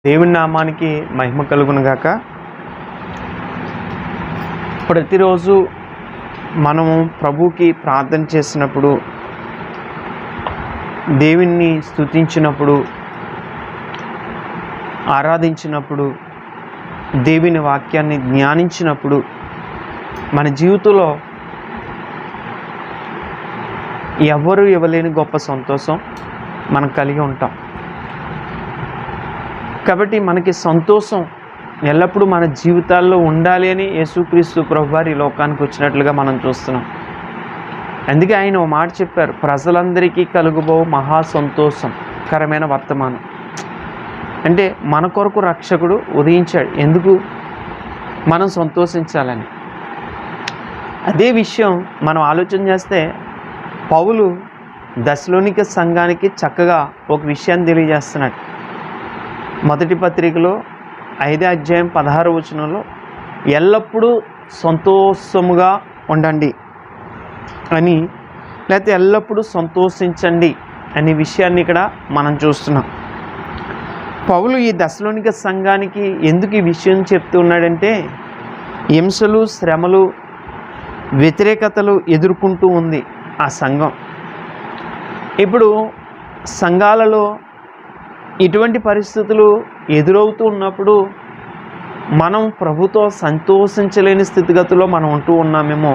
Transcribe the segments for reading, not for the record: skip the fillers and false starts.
దేవుని నామానికి మహిమ కలుగును గాక. ప్రతిరోజు మనము ప్రభువుకి ప్రార్థన చేసినప్పుడు, దేవుణ్ణి స్తుతించినప్పుడు, ఆరాధించినప్పుడు, దేవుని వాక్యాన్ని ధ్యానించినప్పుడు మన జీవితంలో ఎవరు ఇవ్వలేని గొప్ప సంతోషం మనం కలిగి ఉంటాం. కాబట్టి మనకి సంతోషం ఎల్లప్పుడూ మన జీవితాల్లో ఉండాలి అని యేసుక్రీస్తు ప్రభువారు ఈ లోకానికి వచ్చినట్లుగా మనం చూస్తున్నాం. అందుకే ఆయన ఓ మాట చెప్పారు, ప్రజలందరికీ కలుగుబో మహా సంతోషకరమైన వర్తమానం. అంటే మన కొరకు రక్షకుడు ఉదయించాడు, ఎందుకు మనం సంతోషించాలని. అదే విషయం మనం ఆలోచన చేస్తే పౌలు దశలోనిక సంఘానికి చక్కగా ఒక విషయాన్ని తెలియజేస్తున్నాడు. మొదటి పత్రికలో 5వ అధ్యాయం 16వ వచనంలో ఎల్లప్పుడూ సంతోషముగా ఉండండి అని, లేకపోతే ఎల్లప్పుడూ సంతోషించండి అనే విషయాన్ని ఇక్కడ మనం చూస్తున్నాం. పౌలు ఈ దశలోనిక సంఘానికి ఎందుకు ఈ విషయం చెప్తూ ఉన్నాడంటే, హింసలు, శ్రమలు, వ్యతిరేకతలు ఎదుర్కొంటూ ఉంది ఆ సంఘం. ఇప్పుడు సంఘాలలో ఇటువంటి పరిస్థితులు ఎదురవుతూ ఉన్నప్పుడు మనం ప్రభుతో సంతోషించలేని స్థితిగతిలో మనం ఉంటూ ఉన్నామేమో.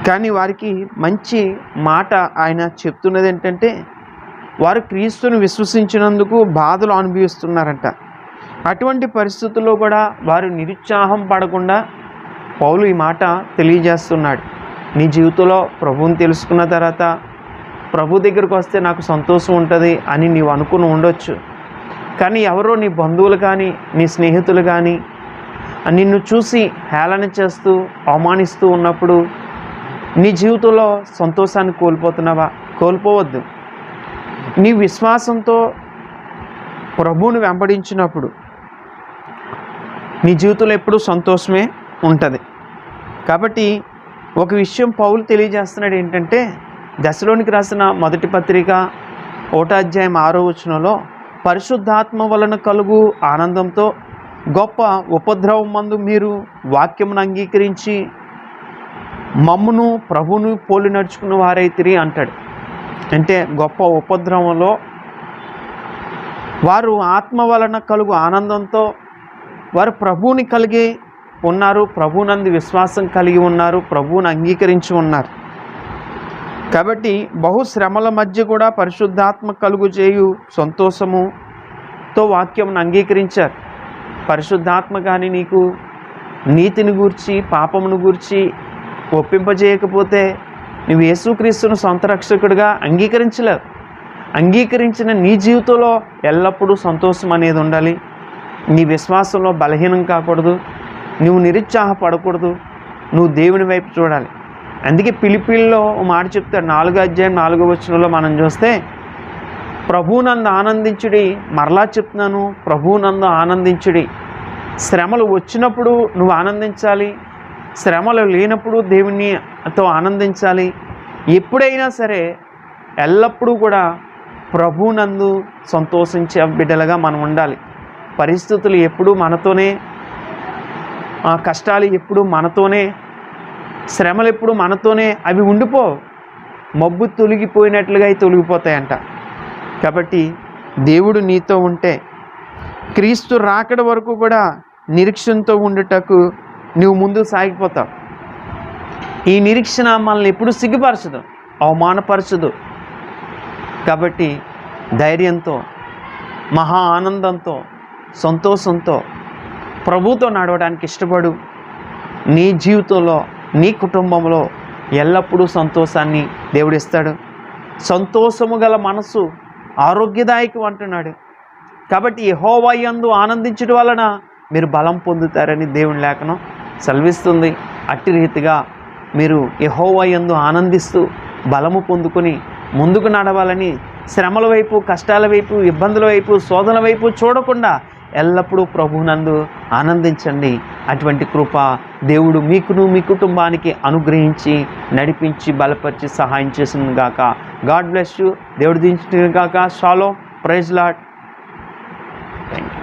కానీ వారికి మంచి మాట ఆయన చెప్తున్నది ఏంటంటే, వారు క్రీస్తుని విశ్వసించినందుకు బాధలు అనుభవిస్తున్నారంట. అటువంటి పరిస్థితుల్లో కూడా వారు నిరుత్సాహం పడకుండా పౌలు ఈ మాట తెలియజేస్తున్నాడు. నీ జీవితంలో ప్రభువుని తెలుసుకున్న తర్వాత ప్రభు దగ్గరికి వస్తే నాకు సంతోషం ఉంటుంది అని నీవు అనుకుని ఉండొచ్చు. కానీ ఎవరో నీ బంధువులు కానీ నీ స్నేహితులు కానీ నిన్ను చూసి హేళన చేస్తూ అవమానిస్తూ ఉన్నప్పుడు నీ జీవితంలో సంతోషాన్ని కోల్పోతున్నావా? కోల్పోవద్దు. నీ విశ్వాసంతో ప్రభువుని వెంబడించినప్పుడు నీ జీవితంలో ఎప్పుడూ సంతోషమే ఉంటుంది. కాబట్టి ఒక విషయం పౌలు తెలియజేస్తున్నాడు ఏంటంటే, దశలోనికి రాసిన మొదటి పత్రిక 1వ అధ్యాయం 6వ వచనంలో పరిశుద్ధాత్మ వలన కలుగు ఆనందంతో గొప్ప ఉపద్రవం మందు మీరు వాక్యమును అంగీకరించి మమ్మును ప్రభువును పోలి నడుచుకున్న వారైతిరి అంటాడు. అంటే గొప్ప ఉపద్రవంలో వారు ఆత్మ వలన కలుగు ఆనందంతో వారు ప్రభువుని కలిగి ఉన్నారు, ప్రభువునందు విశ్వాసం కలిగి ఉన్నారు, ప్రభువుని అంగీకరించి ఉన్నారు. కాబట్టి బహుశ్రమల మధ్య కూడా పరిశుద్ధాత్మ కలుగు చేయు సంతోషముతో వాక్యమును అంగీకరించారు. పరిశుద్ధాత్మ కానీ నీకు నీతిని గూర్చి పాపమును గూర్చి ఒప్పింపజేయకపోతే నువ్వు యేసుక్రీస్తును సొంత రక్షకుడిగా అంగీకరించలేవు. అంగీకరించిన నీ జీవితంలో ఎల్లప్పుడూ సంతోషం అనేది ఉండాలి. నీ విశ్వాసంలో బలహీనం కాకూడదు, నువ్వు నిరుత్సాహపడకూడదు, నువ్వు దేవుని వైపు చూడాలి. అందుకే ఫిలిప్పీల్లో మాట చెప్తాడు, 4వ అధ్యాయం 4వ వచనంలో మనం చూస్తే, ప్రభువునందు ఆనందించుడి. మరలా చెప్తున్నాను, ప్రభువునందు ఆనందించుడి. శ్రమలు వచ్చినప్పుడు నువ్వు ఆనందించాలి, శ్రమలు లేనప్పుడు దేవునితో ఆనందించాలి. ఎప్పుడైనా సరే ఎల్లప్పుడూ కూడా ప్రభువునందు సంతోషించే బిడ్డలుగా మనం ఉండాలి. పరిస్థితులు ఎప్పుడూ మనతోనే, కష్టాలు ఎప్పుడు మనతోనే, శ్రమలు ఎప్పుడు మనతోనే, అవి ఉండిపో. మబ్బు తొలగిపోయినట్లుగా అవి తొలగిపోతాయంట. కాబట్టి దేవుడు నీతో ఉంటే క్రీస్తు రాకడ వరకు కూడా నిరీక్షణతో ఉండుటకు నువ్వు ముందు సాగిపోతావు. ఈ నిరీక్షణ మనల్ని ఎప్పుడు సిగ్గుపరచదు, అవమానపరచదు. కాబట్టి ధైర్యంతో, మహా ఆనందంతో, సంతోషంతో ప్రభువుతో నడవడానికి ఇష్టపడు. నీ జీవితంలో, నీ కుటుంబంలో ఎల్లప్పుడూ సంతోషాన్ని దేవుడిస్తాడు. సంతోషము గల మనసు ఆరోగ్యదాయకం అంటున్నాడు. కాబట్టి యెహోవా యందు ఆనందించడం వలన మీరు బలం పొందుతారని దేవుని లేఖనం సెలవిస్తుంది. అట్టి రీతిగా మీరు యెహోవా యందు ఆనందిస్తూ బలము పొందుకొని ముందుకు నడవాలని, శ్రమల వైపు, కష్టాల వైపు, ఇబ్బందుల వైపు, శోధనల వైపు చూడకుండా ఎల్లప్పుడూ ప్రభువునందు ఆనందించండి. అటువంటి కృప దేవుడు మీకును మీ కుటుంబానికి అనుగ్రహించి నడిపించి బలపరిచి సహాయం చేసిన గాక. God bless you. దేవుడు దీవించును గాక. షాలోమ్. Praise lord.